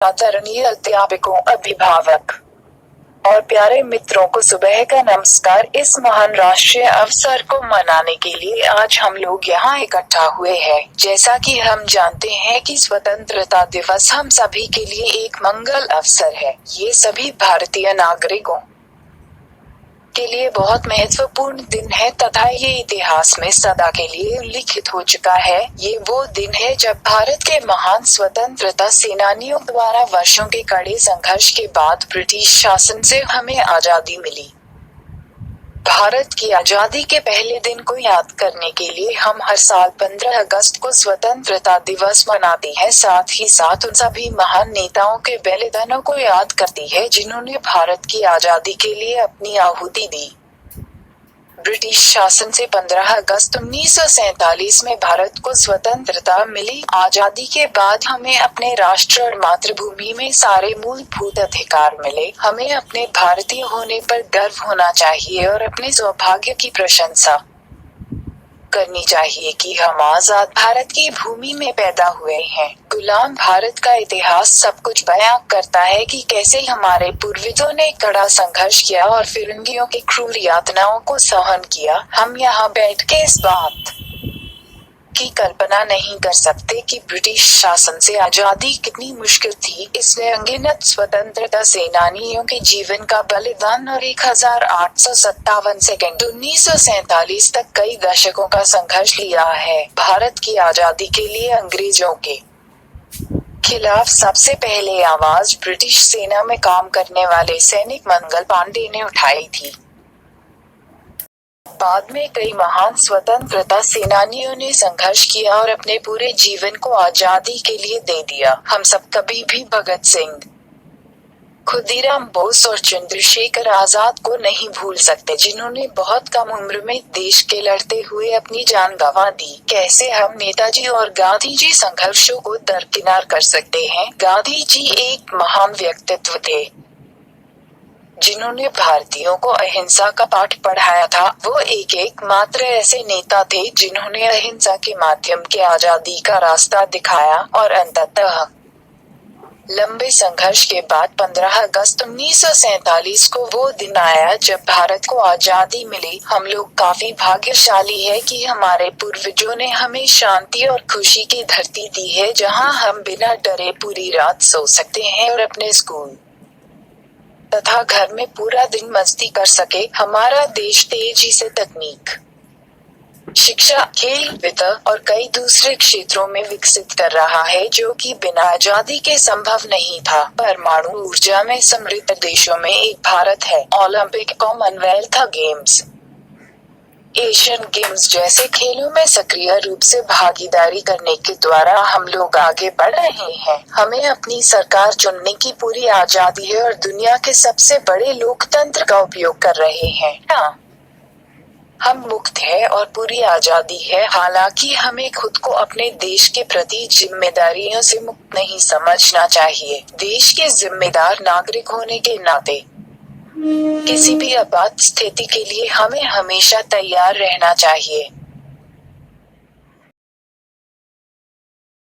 आदरणीय अध्यापकों, अभिभावक और प्यारे मित्रों को सुबह का नमस्कार। इस महान राष्ट्रीय अवसर को मनाने के लिए आज हम लोग यहाँ इकट्ठा हुए हैं। जैसा कि हम जानते हैं कि स्वतंत्रता दिवस हम सभी के लिए एक मंगल अवसर है। ये सभी भारतीय नागरिकों के लिए बहुत महत्वपूर्ण दिन है तथा ये इतिहास में सदा के लिए उल्लिखित हो चुका है। ये वो दिन है जब भारत के महान स्वतंत्रता सेनानियों द्वारा वर्षों के कड़े संघर्ष के बाद ब्रिटिश शासन से हमें आजादी मिली। भारत की आजादी के पहले दिन को याद करने के लिए हम हर साल 15 अगस्त को स्वतंत्रता दिवस मनाते हैं। साथ ही साथ उन सभी महान नेताओं के बलिदानों को याद करती है जिन्होंने भारत की आजादी के लिए अपनी आहुति दी। ब्रिटिश शासन से 15 अगस्त 1947 में भारत को स्वतंत्रता मिली। आजादी के बाद हमें अपने राष्ट्र और मातृभूमि में सारे मूलभूत अधिकार मिले। हमें अपने भारतीय होने पर गर्व होना चाहिए और अपने सौभाग्य की प्रशंसा करनी चाहिए कि हम आजाद भारत की भूमि में पैदा हुए हैं। गुलाम भारत का इतिहास सब कुछ बयां करता है कि कैसे हमारे पूर्वजों ने कड़ा संघर्ष किया और फिरंगियों की क्रूर यातनाओं को सहन किया। हम यहाँ बैठ के इस बात की कल्पना नहीं कर सकते कि ब्रिटिश शासन से आजादी कितनी मुश्किल थी। इसने अनगिनत स्वतंत्रता सेनानियों के जीवन का बलिदान और 1857 सेकंड 1947 तक कई दशकों का संघर्ष लिया है। भारत की आजादी के लिए अंग्रेजों के खिलाफ सबसे पहले आवाज ब्रिटिश सेना में काम करने वाले सैनिक मंगल पांडे ने उठाई थी। बाद में कई महान स्वतंत्रता सेनानियों ने संघर्ष किया और अपने पूरे जीवन को आजादी के लिए दे दिया। हम सब कभी भी भगत सिंह, खुदीराम बोस और चंद्रशेखर आजाद को नहीं भूल सकते जिन्होंने बहुत कम उम्र में देश के लड़ते हुए अपनी जान गंवा दी। कैसे हम नेताजी और गांधी जी संघर्षों को दरकिनार कर सकते हैं। गांधी जी एक महान व्यक्तित्व थे जिन्होंने भारतीयों को अहिंसा का पाठ पढ़ाया था। वो एक मात्र ऐसे नेता थे जिन्होंने अहिंसा के माध्यम के आजादी का रास्ता दिखाया और अंततः लंबे संघर्ष के बाद 15 अगस्त 1947 को वो दिन आया जब भारत को आजादी मिली। हम लोग काफी भाग्यशाली है कि हमारे पूर्वजों ने हमें शांति और खुशी की धरती दी है जहां हम बिना डरे पूरी रात सो सकते हैं और अपने स्कूल तथा घर में पूरा दिन मस्ती कर सके। हमारा देश तेजी से तकनीक, शिक्षा, खेल, वित्त और कई दूसरे क्षेत्रों में विकसित कर रहा है जो कि बिना आजादी के संभव नहीं था। परमाणु ऊर्जा में समृद्ध देशों में एक भारत है। Olympic, Commonwealth games, Asian games जैसे खेलों में सक्रिय रूप से भागीदारी करने के द्वारा हम लोग आगे बढ़ रहे हैं। हमें अपनी सरकार चुनने की पूरी आजादी है और दुनिया के सबसे बड़े लोकतंत्र का उपयोग कर रहे हैं। हम मुक्त है और पूरी आजादी है। हालांकि हमें खुद को अपने देश के प्रति जिम्मेदारियों से मुक्त नहीं समझना चाहिए। देश के जिम्मेदार नागरिक होने के नाते किसी भी आपात स्थिति के लिए हमें हमेशा तैयार रहना चाहिए।